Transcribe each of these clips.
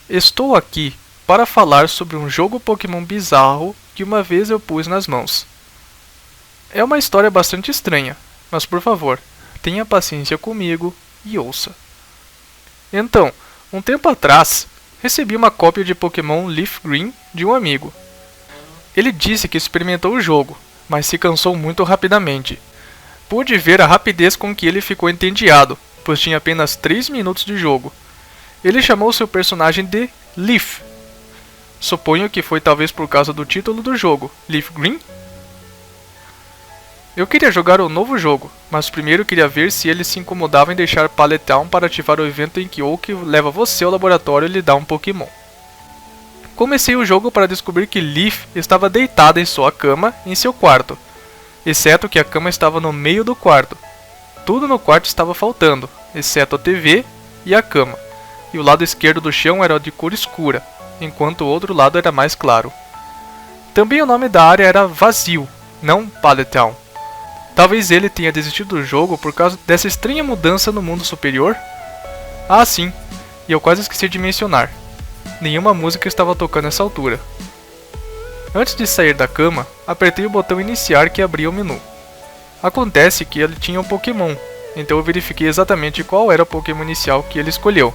Estou aqui para falar sobre um jogo Pokémon bizarro que uma vez eu pus nas mãos. É uma história bastante estranha, mas por favor, tenha paciência comigo e ouça. Então, um tempo atrás, recebi uma cópia de Pokémon Leaf Green de um amigo. Ele disse que experimentou o jogo, mas se cansou muito rapidamente. Pude ver a rapidez com que ele ficou entediado, pois tinha apenas 3 minutos de jogo. Ele chamou seu personagem de Leaf. Suponho que foi talvez por causa do título do jogo, Leaf Green? Eu queria jogar o novo jogo, mas primeiro queria ver se ele se incomodava em deixar Pallet Town para ativar o evento em que Oak leva você ao laboratório e lhe dá um Pokémon. Comecei o jogo para descobrir que Leaf estava deitada em sua cama em seu quarto, exceto que a cama estava no meio do quarto. Tudo no quarto estava faltando, exceto a TV e a cama, e o lado esquerdo do chão era de cor escura, enquanto o outro lado era mais claro. Também o nome da área era Vazio, não Pallet Town. Talvez ele tenha desistido do jogo por causa dessa estranha mudança no mundo superior? Ah, sim, e eu quase esqueci de mencionar. Nenhuma música estava tocando nessa altura. Antes de sair da cama, apertei o botão iniciar que abria o menu. Acontece que ele tinha um Pokémon, então eu verifiquei exatamente qual era o Pokémon inicial que ele escolheu.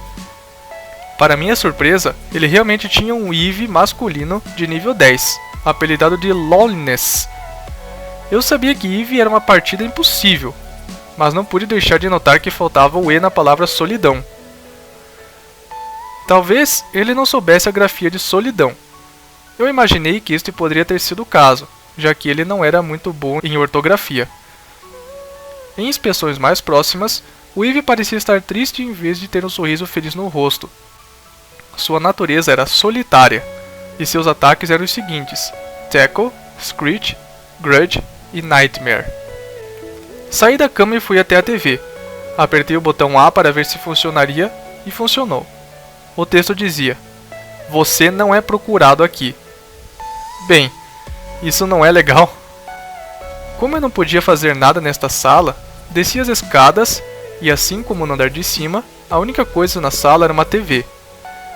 Para minha surpresa, ele realmente tinha um Eevee masculino de nível 10, apelidado de Loneliness. Eu sabia que Eevee era uma partida impossível, mas não pude deixar de notar que faltava o E na palavra solidão. Talvez ele não soubesse a grafia de solidão. Eu imaginei que este poderia ter sido o caso, já que ele não era muito bom em ortografia. Em inspeções mais próximas, o Eevee parecia estar triste em vez de ter um sorriso feliz no rosto. Sua natureza era solitária, e seus ataques eram os seguintes: Tackle, Screech, Grudge e Nightmare. Saí da cama e fui até a TV. Apertei o botão A para ver se funcionaria, e funcionou. O texto dizia: "Você não é procurado aqui." Bem, isso não é legal. Como eu não podia fazer nada nesta sala, desci as escadas e, assim como no andar de cima, a única coisa na sala era uma TV.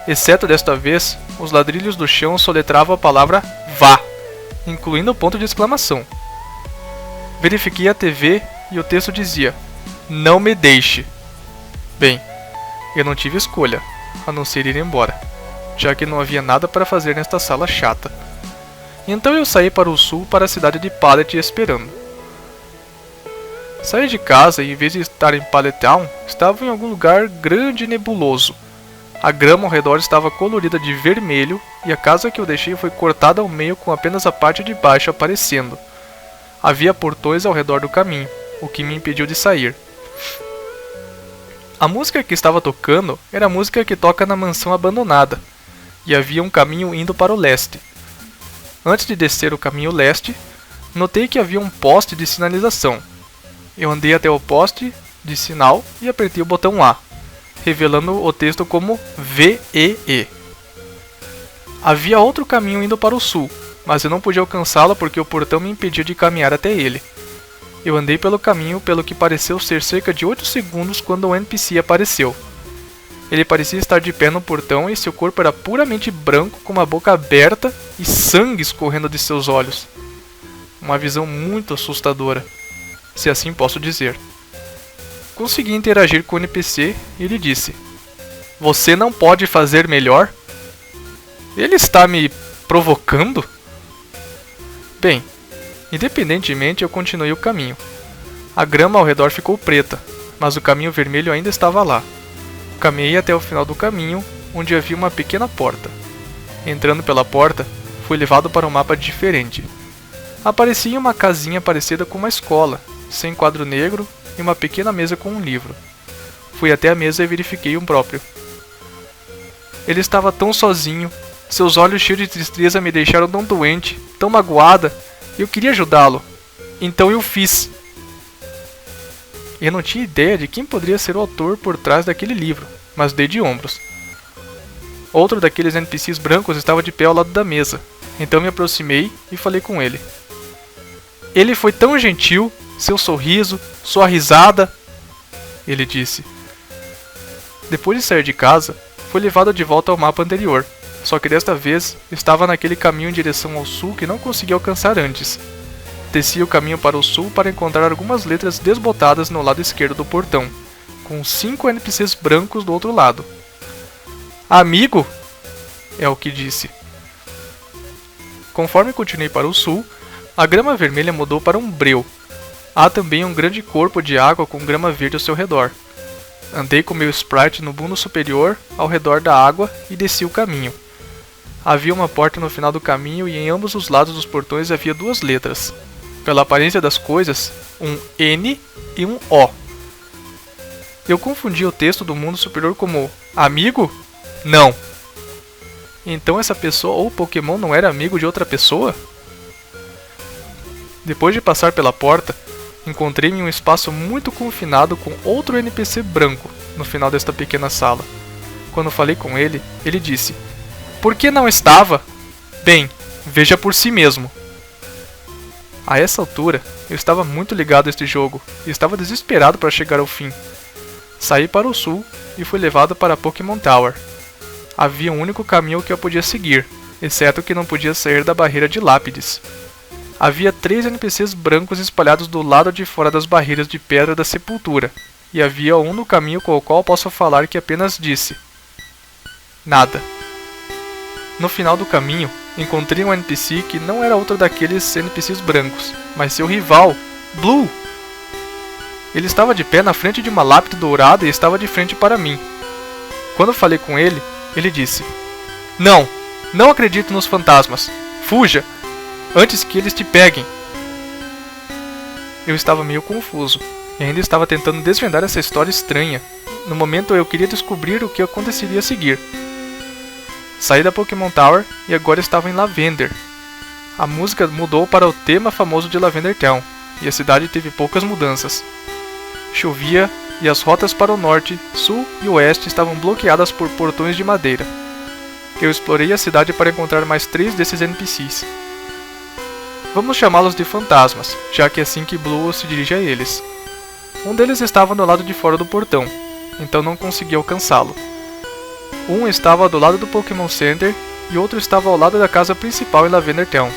Exceto desta vez, os ladrilhos do chão soletravam a palavra VÁ, incluindo o ponto de exclamação. Verifiquei a TV e o texto dizia: "Não me deixe." Bem, eu não tive escolha, a não ser ir embora, já que não havia nada para fazer nesta sala chata. Então eu saí para o sul, para a cidade de Pallet, esperando. Saí de casa e, em vez de estar em Pallet Town, estava em algum lugar grande e nebuloso. A grama ao redor estava colorida de vermelho e a casa que eu deixei foi cortada ao meio com apenas a parte de baixo aparecendo. Havia portões ao redor do caminho, o que me impediu de sair. A música que estava tocando era a música que toca na mansão abandonada, e havia um caminho indo para o leste. Antes de descer o caminho leste, notei que havia um poste de sinalização. Eu andei até o poste de sinal e apertei o botão A, revelando o texto como VEE. Havia outro caminho indo para o sul, mas eu não podia alcançá-lo porque o portão me impedia de caminhar até ele. Eu andei pelo caminho pelo que pareceu ser cerca de 8 segundos quando o NPC apareceu. Ele parecia estar de pé no portão e seu corpo era puramente branco, com uma boca aberta e sangue escorrendo de seus olhos. Uma visão muito assustadora, se assim posso dizer. Consegui interagir com o NPC e ele disse: "Você não pode fazer melhor?" Ele está me provocando? Bem, independentemente, eu continuei o caminho. A grama ao redor ficou preta, mas o caminho vermelho ainda estava lá. Caminhei até o final do caminho, onde havia uma pequena porta. Entrando pela porta, fui levado para um mapa diferente. Aparecia uma casinha parecida com uma escola, sem quadro negro e uma pequena mesa com um livro. Fui até a mesa e verifiquei um próprio. Ele estava tão sozinho, seus olhos cheios de tristeza me deixaram tão doente, tão magoada, e eu queria ajudá-lo. Então eu fiz. Eu não tinha ideia de quem poderia ser o autor por trás daquele livro, mas dei de ombros. Outro daqueles NPCs brancos estava de pé ao lado da mesa, então me aproximei e falei com ele. Ele foi tão gentil, seu sorriso, sua risada. Ele disse. Depois de sair de casa, fui fui levado de volta ao mapa anterior, só que desta vez estava naquele caminho em direção ao sul que não consegui alcançar antes. Desci o caminho para o sul para encontrar algumas letras desbotadas no lado esquerdo do portão, com 5 NPCs brancos do outro lado. Amigo? É o que disse. Conforme continuei para o sul, a grama vermelha mudou para um breu. Há também um grande corpo de água com grama verde ao seu redor. Andei com meu sprite no mundo superior, ao redor da água, e desci o caminho. Havia uma porta no final do caminho e em ambos os lados dos portões havia 2 letras. Pela aparência das coisas, um N e um O. Eu confundi o texto do mundo superior como amigo? Não. Então essa pessoa ou Pokémon não era amigo de outra pessoa? Depois de passar pela porta, encontrei-me em um espaço muito confinado com outro NPC branco no final desta pequena sala. Quando falei com ele, ele disse: "Por que não estava?" "Bem, veja por si mesmo." A essa altura, eu estava muito ligado a este jogo e estava desesperado para chegar ao fim. Saí para o sul e fui levado para Pokémon Tower. Havia um único caminho que eu podia seguir, exceto que não podia sair da barreira de lápides. Havia 3 NPCs brancos espalhados do lado de fora das barreiras de pedra da sepultura, e havia um no caminho com o qual posso falar que apenas disse: nada. No final do caminho, encontrei um NPC que não era outro daqueles NPCs brancos, mas seu rival, Blue. Ele estava de pé na frente de uma lápide dourada e estava de frente para mim. Quando falei com ele, ele disse: "Não, não acredito nos fantasmas. Fuja, antes que eles te peguem." Eu estava meio confuso, e ainda estava tentando desvendar essa história estranha. No momento eu queria descobrir o que aconteceria a seguir. Saí da Pokémon Tower e agora estava em Lavender. A música mudou para o tema famoso de Lavender Town, e a cidade teve poucas mudanças. Chovia e as rotas para o norte, sul e oeste estavam bloqueadas por portões de madeira. Eu explorei a cidade para encontrar mais 3 desses NPCs. Vamos chamá-los de fantasmas, já que é assim que Blue se dirige a eles. Um deles estava do lado de fora do portão, então não consegui alcançá-lo. Um estava do lado do Pokémon Center e outro estava ao lado da casa principal em Lavender Town.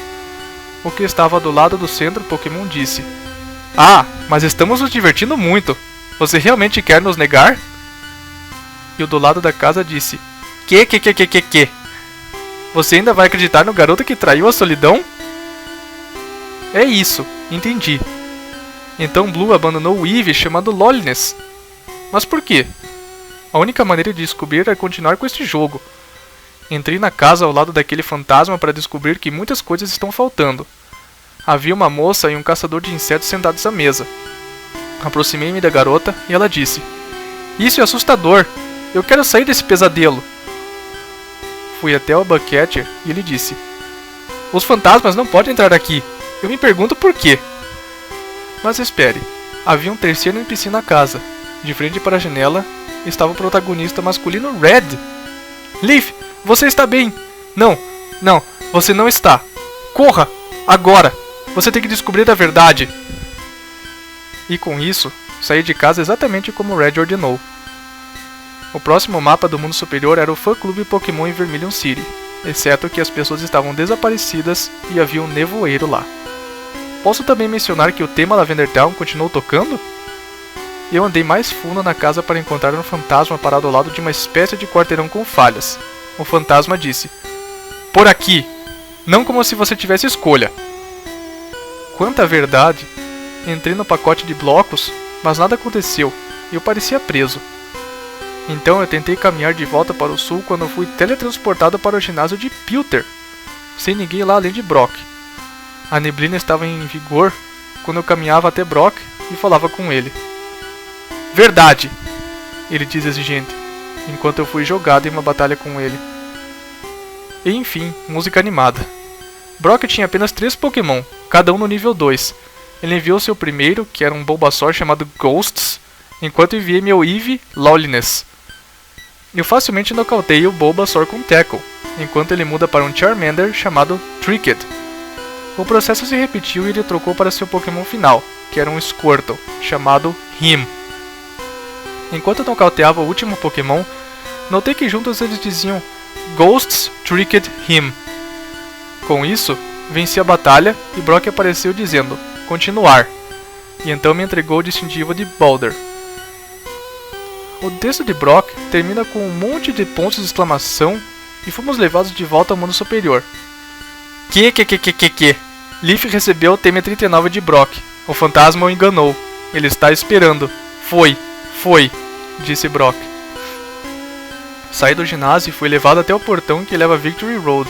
O que estava do lado do centro Pokémon disse: "Ah, mas estamos nos divertindo muito. Você realmente quer nos negar?" E o do lado da casa disse: Que? Você ainda vai acreditar no garoto que traiu a solidão?" É isso, entendi. Então Blue abandonou o Eevee chamado Loneliness. Mas por quê? A única maneira de descobrir é continuar com este jogo. Entrei na casa ao lado daquele fantasma para descobrir que muitas coisas estão faltando. Havia uma moça e um caçador de insetos sentados à mesa. Aproximei-me da garota e ela disse: "Isso é assustador. Eu quero sair desse pesadelo." Fui até o Bugcatcher e ele disse: "Os fantasmas não podem entrar aqui. Eu me pergunto por quê." Mas espere, havia um terceiro NPC na casa. De frente para a janela estava o protagonista masculino Red. "Leaf, você está bem?" Não, você não está. Corra, agora. Você tem que descobrir a verdade." E com isso, saí de casa exatamente como Red ordenou. O próximo mapa do mundo superior era o fã-clube Pokémon em Vermilion City, exceto que as pessoas estavam desaparecidas e havia um nevoeiro lá. Posso também mencionar que o tema Lavender Town continuou tocando? Eu andei mais fundo na casa para encontrar um fantasma parado ao lado de uma espécie de quarteirão com falhas. O fantasma disse: "Por aqui! Não como se você tivesse escolha." Quanta verdade! Entrei no pacote de blocos, mas nada aconteceu, e eu parecia preso. Então eu tentei caminhar de volta para o sul quando fui teletransportado para o ginásio de Pilter, sem ninguém lá além de Brock. A neblina estava em vigor quando eu caminhava até Brock e falava com ele. "Verdade!" ele diz exigente, enquanto eu fui jogado em uma batalha com ele. E enfim, música animada. Brock tinha apenas 3 Pokémon, cada um no nível 2. Ele enviou seu primeiro, que era um Bulbasaur chamado Ghosts, enquanto enviei meu Eevee, Loneliness. Eu facilmente nocauteei o Bulbasaur com Tackle, enquanto ele muda para um Charmander chamado Tricked. O processo se repetiu e ele trocou para seu Pokémon final, que era um Squirtle, chamado Him. Enquanto eu nocauteava o último Pokémon, Notei que juntos eles diziam Ghosts Tricked Him. Com isso, venci a batalha e Brock apareceu dizendo continuar, e então me entregou o distintivo de Boulder. O texto de Brock termina com um monte de pontos de exclamação e fomos levados de volta ao mundo superior. Que? Leaf recebeu o TM-39 de Brock. O fantasma o enganou. Ele está esperando. Foi, disse Brock. Saí do ginásio e fui levado até o portão que leva a Victory Road.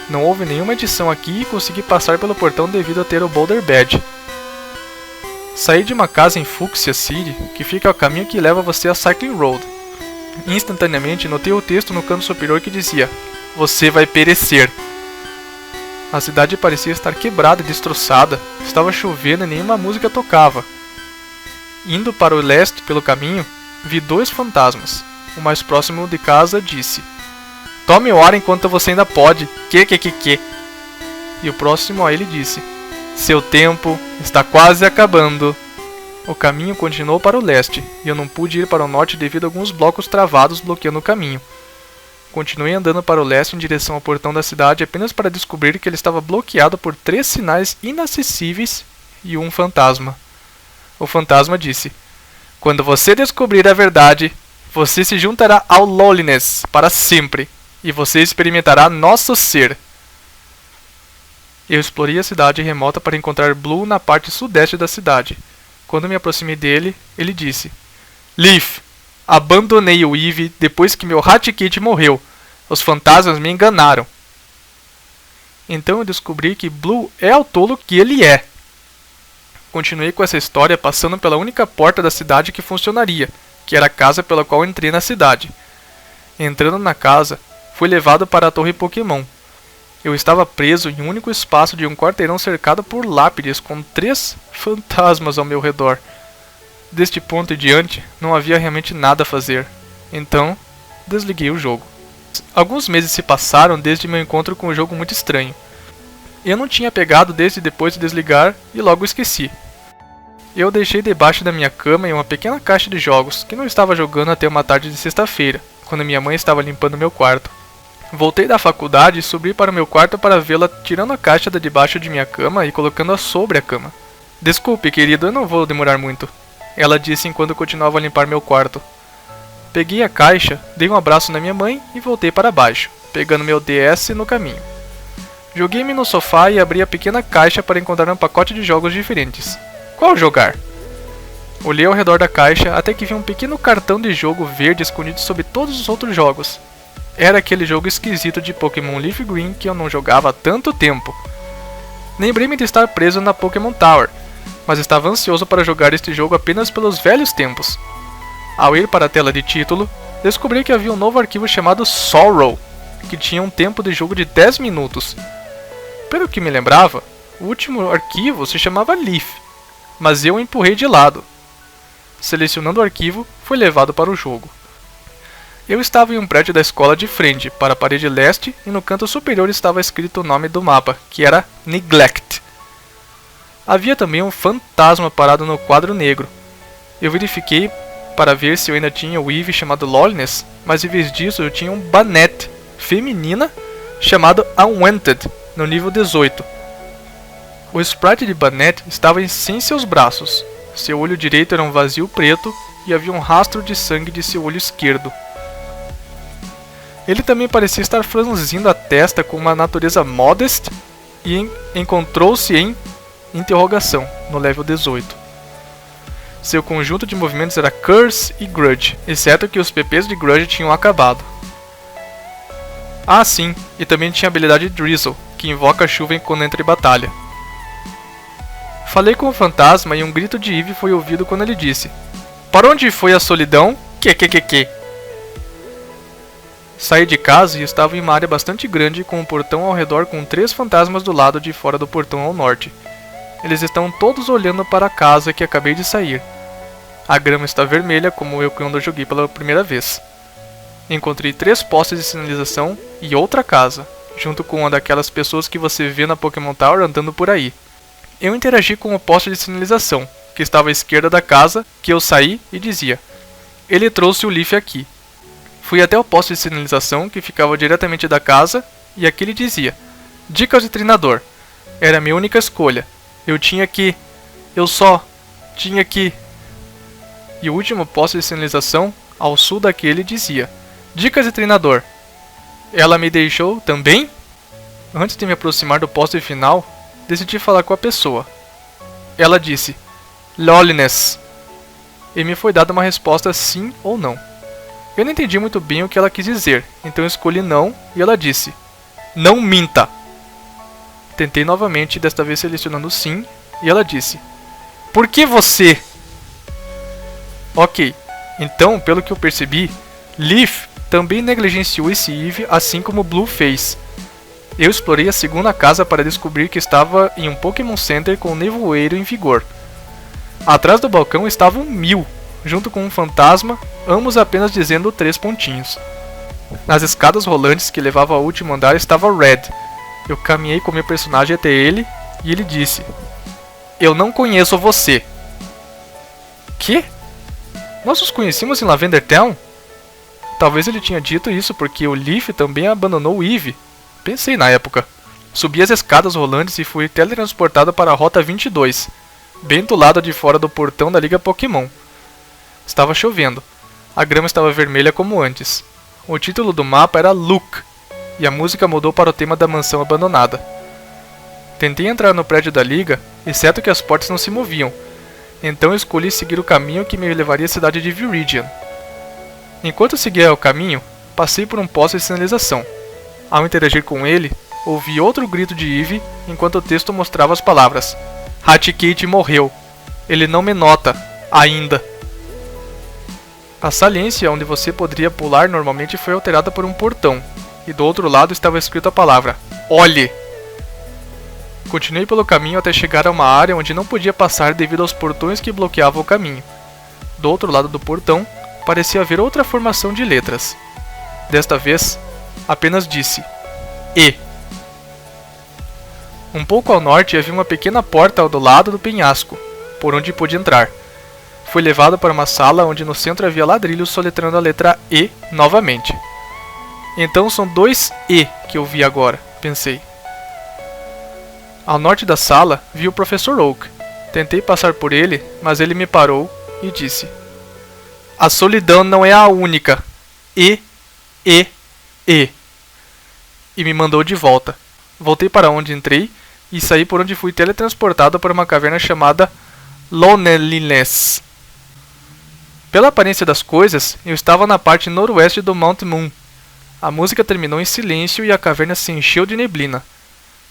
Não houve nenhuma edição aqui e consegui passar pelo portão devido a ter o Boulder Badge. Saí de uma casa em Fuchsia City, que fica ao caminho que leva você a Cycling Road. Instantaneamente notei o texto no canto superior que dizia: Você vai perecer. A cidade parecia estar quebrada e destroçada, estava chovendo e nenhuma música tocava. Indo para o leste pelo caminho, vi 2 fantasmas. O mais próximo de casa disse: Tome o ar enquanto você ainda pode. Que. E o próximo a ele disse: Seu tempo está quase acabando. O caminho continuou para o leste, e eu não pude ir para o norte devido a alguns blocos travados bloqueando o caminho. Continuei andando para o leste em direção ao portão da cidade apenas para descobrir que ele estava bloqueado por 3 sinais inacessíveis e um fantasma. O fantasma disse: Quando você descobrir a verdade, você se juntará ao Lowliness para sempre, e você experimentará nosso ser. Eu explorei a cidade remota para encontrar Blue na parte sudeste da cidade. Quando me aproximei dele, ele disse: Leaf, abandonei o Eve depois que meu Hatikit morreu. Os fantasmas me enganaram. Então eu descobri que Blue é o tolo que ele é. Continuei com essa história passando pela única porta da cidade que funcionaria, que era a casa pela qual entrei na cidade. Entrando na casa, fui levado para a torre Pokémon. Eu estava preso em um único espaço de um quarteirão cercado por lápides com 3 fantasmas ao meu redor. Deste ponto em diante, não havia realmente nada a fazer. Então, desliguei o jogo. Alguns meses se passaram desde meu encontro com o jogo muito estranho. Eu não tinha pegado desde depois de desligar e logo esqueci. Eu deixei debaixo da minha cama em uma pequena caixa de jogos que não estava jogando até uma tarde de sexta-feira, quando minha mãe estava limpando meu quarto. Voltei da faculdade e subi para o meu quarto para vê-la tirando a caixa de debaixo de minha cama e colocando-a sobre a cama. Desculpe, querido, eu não vou demorar muito, ela disse enquanto continuava a limpar meu quarto. Peguei a caixa, dei um abraço na minha mãe e voltei para baixo, pegando meu DS no caminho. Joguei-me no sofá e abri a pequena caixa para encontrar um pacote de jogos diferentes. Qual jogar? Olhei ao redor da caixa até que vi um pequeno cartão de jogo verde escondido sob todos os outros jogos. Era aquele jogo esquisito de Pokémon Leaf Green que eu não jogava há tanto tempo. Lembrei-me de estar preso na Pokémon Tower, mas estava ansioso para jogar este jogo apenas pelos velhos tempos. Ao ir para a tela de título, descobri que havia um novo arquivo chamado Sorrow, que tinha um tempo de jogo de 10 minutos. Pelo que me lembrava, o último arquivo se chamava Leaf, mas eu o empurrei de lado. Selecionando o arquivo, fui levado para o jogo. Eu estava em um prédio da escola de frente para a parede leste e no canto superior estava escrito o nome do mapa, que era Neglect. Havia também um fantasma parado no quadro negro. Eu verifiquei para ver se eu ainda tinha o Eevee chamado Lawlessness, mas em vez disso eu tinha um Banette feminina chamado Unwanted, no nível 18. O sprite de Banette estava sem seus braços. Seu olho direito era um vazio preto e havia um rastro de sangue de seu olho esquerdo. Ele também parecia estar franzindo a testa com uma natureza modest e encontrou-se em interrogação, no level 18. Seu conjunto de movimentos era Curse e Grudge, exceto que os PPs de Grudge tinham acabado. Ah sim, e também tinha a habilidade Drizzle, que invoca a chuva quando entra em batalha. Falei com o fantasma e um grito de Eevee foi ouvido quando ele disse: Para onde foi a solidão? Que. Saí de casa e estava em uma área bastante grande com um portão ao redor com 3 fantasmas do lado de fora do portão ao norte. Eles estão todos olhando para a casa que acabei de sair. A grama está vermelha como eu quando joguei pela primeira vez. Encontrei 3 postes de sinalização e outra casa, junto com uma daquelas pessoas que você vê na Pokémon Tower andando por aí. Eu interagi com o poste de sinalização, que estava à esquerda da casa, que eu saí e dizia: Ele trouxe o Leaf aqui. Fui até o poste de sinalização que ficava diretamente da casa e aqui ele dizia: Dicas de treinador. Era a minha única escolha. Eu só tinha que... E o último poste de sinalização, ao sul daquele, dizia: Dicas de treinador. Ela me deixou também? Antes de me aproximar do poste final, decidi falar com a pessoa. Ela disse: Loneliness. E me foi dada uma resposta sim ou não. Eu não entendi muito bem o que ela quis dizer, então escolhi não e ela disse: Não minta. Tentei novamente, desta vez selecionando sim, e ela disse: Por que você? Ok, então, pelo que eu percebi, Leaf também negligenciou esse Eve assim como Blue fez. Eu explorei a segunda casa para descobrir que estava em um Pokémon Center com o nevoeiro em vigor. Atrás do balcão estava um Mew, junto com um fantasma, ambos apenas dizendo 3 pontinhos. Nas escadas rolantes que levavam ao último andar estava Red. Eu caminhei com meu personagem até ele e ele disse: Eu não conheço você. Que? Nós nos conhecemos em Lavender Town? Talvez ele tinha dito isso porque o Leaf também abandonou o Eevee. Pensei na época. Subi as escadas rolantes e fui teletransportado para a Rota 22, bem do lado de fora do portão da Liga Pokémon. Estava chovendo. A grama estava vermelha como antes. O título do mapa era Look, e a música mudou para o tema da mansão abandonada. Tentei entrar no prédio da Liga, exceto que as portas não se moviam. Então escolhi seguir o caminho que me levaria à cidade de Viridian. Enquanto seguia o caminho, passei por um poste de sinalização. Ao interagir com ele, ouvi outro grito de Eevee enquanto o texto mostrava as palavras: Raticate morreu. Ele não me nota, ainda. A saliência onde você poderia pular normalmente foi alterada por um portão, e do outro lado estava escrito a palavra: Olhe! Continuei pelo caminho até chegar a uma área onde não podia passar devido aos portões que bloqueavam o caminho. Do outro lado do portão, parecia haver outra formação de letras. Desta vez, apenas disse: E. Um pouco ao norte havia uma pequena porta ao do lado do penhasco, por onde pude entrar. Fui levado para uma sala onde no centro havia ladrilhos soletrando a letra E novamente. Então são 2 E que eu vi agora, pensei. Ao norte da sala, vi o Professor Oak. Tentei passar por ele, mas ele me parou e disse: A solidão não é a única. E. E me mandou de volta. Voltei para onde entrei e saí por onde fui teletransportado para uma caverna chamada Loneliness. Pela aparência das coisas, eu estava na parte noroeste do Mount Moon. A música terminou em silêncio e a caverna se encheu de neblina.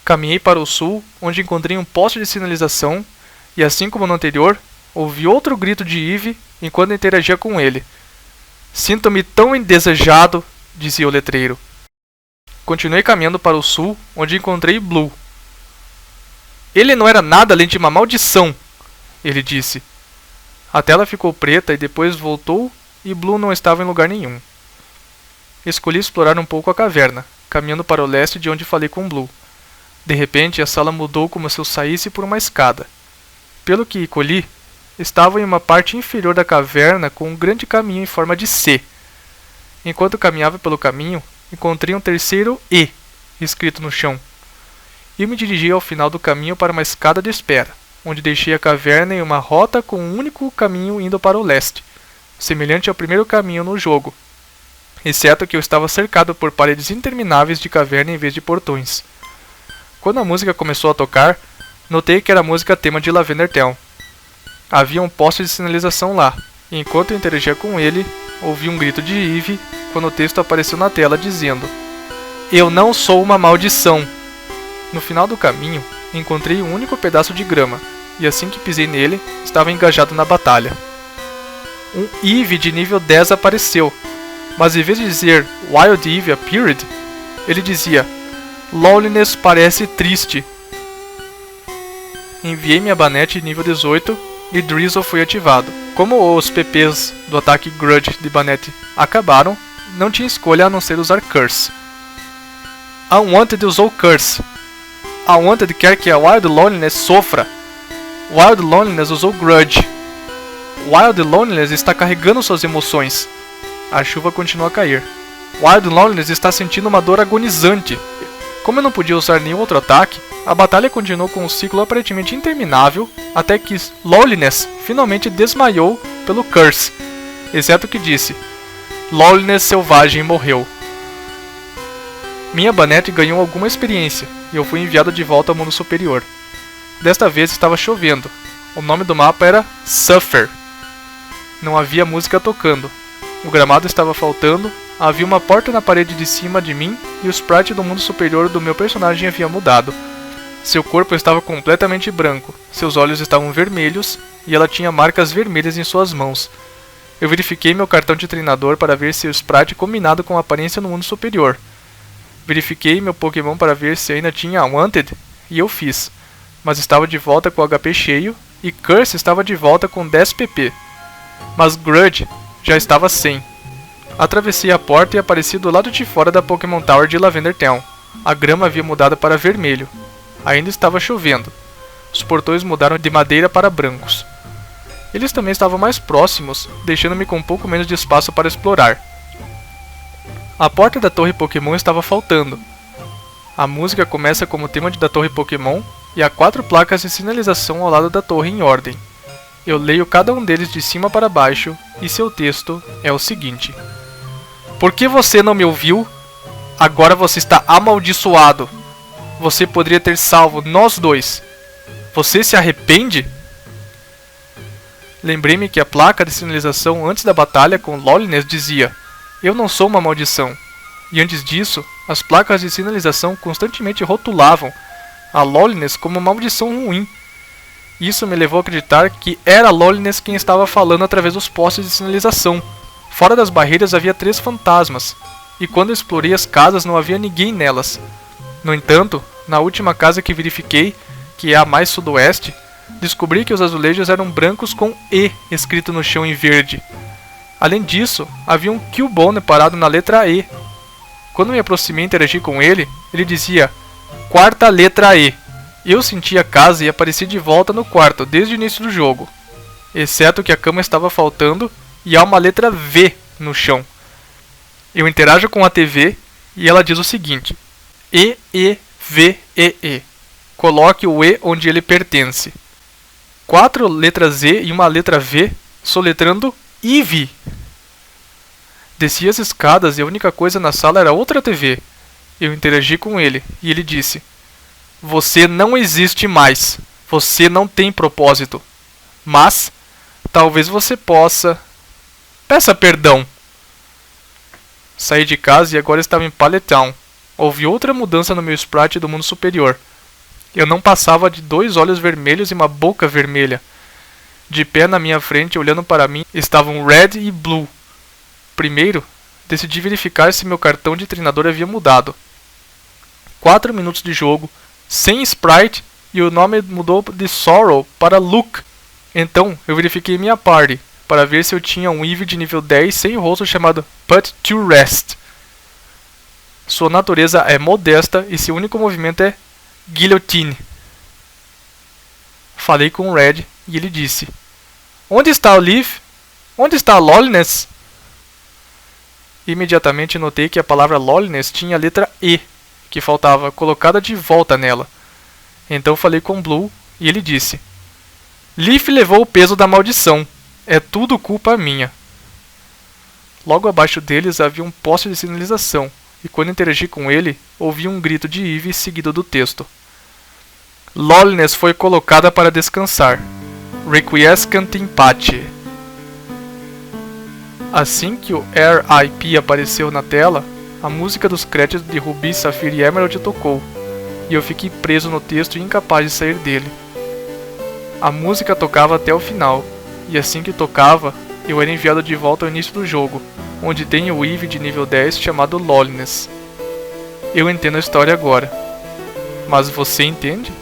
Caminhei para o sul, onde encontrei um poste de sinalização, e assim como no anterior, ouvi outro grito de Eevee enquanto interagia com ele. Sinto-me tão indesejado, dizia o letreiro. Continuei caminhando para o sul, onde encontrei Blue. Ele não era nada além de uma maldição, ele disse. A tela ficou preta e depois voltou e Blue não estava em lugar nenhum. Escolhi explorar um pouco a caverna, caminhando para o leste de onde falei com Blue. De repente, a sala mudou como se eu saísse por uma escada. Pelo que colhi, estava em uma parte inferior da caverna com um grande caminho em forma de C. Enquanto caminhava pelo caminho, encontrei um terceiro E escrito no chão. E me dirigi ao final do caminho para uma escada de espera, onde deixei a caverna em uma rota com um único caminho indo para o leste, semelhante ao primeiro caminho no jogo, exceto que eu estava cercado por paredes intermináveis de caverna em vez de portões. Quando a música começou a tocar, notei que era a música tema de Lavender Town. Havia um poste de sinalização lá, e enquanto eu interagia com ele, ouvi um grito de Eevee quando o texto apareceu na tela dizendo: Eu não sou uma maldição. No final do caminho, encontrei um único pedaço de grama, e assim que pisei nele, estava engajado na batalha. Um Eevee de nível 10 apareceu, mas em vez de dizer Wild Eevee appeared, ele dizia: Loneliness parece triste. Enviei minha Banette nível 18 e Drizzle foi ativado. Como os PPs do ataque Grudge de Banette acabaram, não tinha escolha a não ser usar Curse. Unwanted usou Curse. Unwanted quer que a Wild Loneliness sofra. Wild Loneliness usou Grudge. Wild Loneliness está carregando suas emoções. A chuva continua a cair. Wild Loneliness está sentindo uma dor agonizante. Como eu não podia usar nenhum outro ataque, a batalha continuou com um ciclo aparentemente interminável até que Loneliness finalmente desmaiou pelo Curse, exceto que disse: Loneliness selvagem morreu. Minha Banette ganhou alguma experiência e eu fui enviado de volta ao mundo superior. Desta vez estava chovendo. O nome do mapa era Suffer. Não havia música tocando. O gramado estava faltando. Havia uma porta na parede de cima de mim e o sprite do mundo superior do meu personagem havia mudado. Seu corpo estava completamente branco, seus olhos estavam vermelhos e ela tinha marcas vermelhas em suas mãos. Eu verifiquei meu cartão de treinador para ver se o sprite combinado com a aparência no mundo superior. Verifiquei meu Pokémon para ver se ainda tinha Wanted e eu fiz, mas estava de volta com o HP cheio e Curse estava de volta com 10 PP, mas Grudge já estava sem. Atravessei a porta e apareci do lado de fora da Pokémon Tower de Lavender Town. A grama havia mudado para vermelho. Ainda estava chovendo. Os portões mudaram de madeira para brancos. Eles também estavam mais próximos, deixando-me com um pouco menos de espaço para explorar. A porta da torre Pokémon estava faltando. A música começa como tema da torre Pokémon e há 4 placas de sinalização ao lado da torre em ordem. Eu leio cada um deles de cima para baixo e seu texto é o seguinte: Por que você não me ouviu? Agora você está amaldiçoado. Você poderia ter salvo nós dois. Você se arrepende? Lembrei-me que a placa de sinalização antes da batalha com Loneliness dizia: Eu não sou uma maldição. E antes disso, as placas de sinalização constantemente rotulavam a Loneliness como uma maldição ruim. Isso me levou a acreditar que era Loneliness quem estava falando através dos postes de sinalização. Fora das barreiras havia 3 fantasmas, e quando eu explorei as casas não havia ninguém nelas. No entanto, na última casa que verifiquei, que é a mais sudoeste, descobri que os azulejos eram brancos com E escrito no chão em verde. Além disso, havia um Cubone parado na letra E. Quando me aproximei e interagi com ele, ele dizia: 4ª letra E. Eu senti a casa e apareci de volta no quarto desde o início do jogo, exceto que a cama estava faltando e há uma letra V no chão. Eu interajo com a TV e ela diz o seguinte: E-E-V-E-E. Coloque o E onde ele pertence. 4 letras E e uma letra V, soletrando Eevee. Desci as escadas e a única coisa na sala era outra TV. Eu interagi com ele e ele disse: Você não existe mais. Você não tem propósito. Mas talvez você possa. Peça perdão. Saí de casa e agora estava em Pallet Town. Houve outra mudança no meu sprite do mundo superior. Eu não passava de 2 olhos vermelhos e uma boca vermelha. De pé na minha frente, olhando para mim, estavam Red e Blue. Primeiro, decidi verificar se meu cartão de treinador havia mudado. 4 minutos de jogo, sem sprite, e o nome mudou de Sorrow para Luke. Então, eu verifiquei minha party, para ver se eu tinha um Eevee de nível 10 sem o rosto chamado Put to Rest. Sua natureza é modesta e seu único movimento é Guillotine. Falei com o Red e ele disse: Onde está o Leaf? Onde está a Loneliness? Imediatamente notei que a palavra Loneliness tinha a letra E, que faltava colocada de volta nela. Então falei com Blue e ele disse: Leaf levou o peso da maldição. É tudo culpa minha. Logo abaixo deles havia um poste de sinalização, e quando interagi com ele, ouvi um grito de Eevee seguido do texto: Loneliness foi colocada para descansar. Requiescant in pace. Assim que o RIP apareceu na tela, a música dos créditos de Ruby, Safira e Emerald tocou, e eu fiquei preso no texto e incapaz de sair dele. A música tocava até o final, e assim que tocava, eu era enviado de volta ao início do jogo, onde tem o Eevee de nível 10 chamado Loneliness. Eu entendo a história agora. Mas você entende?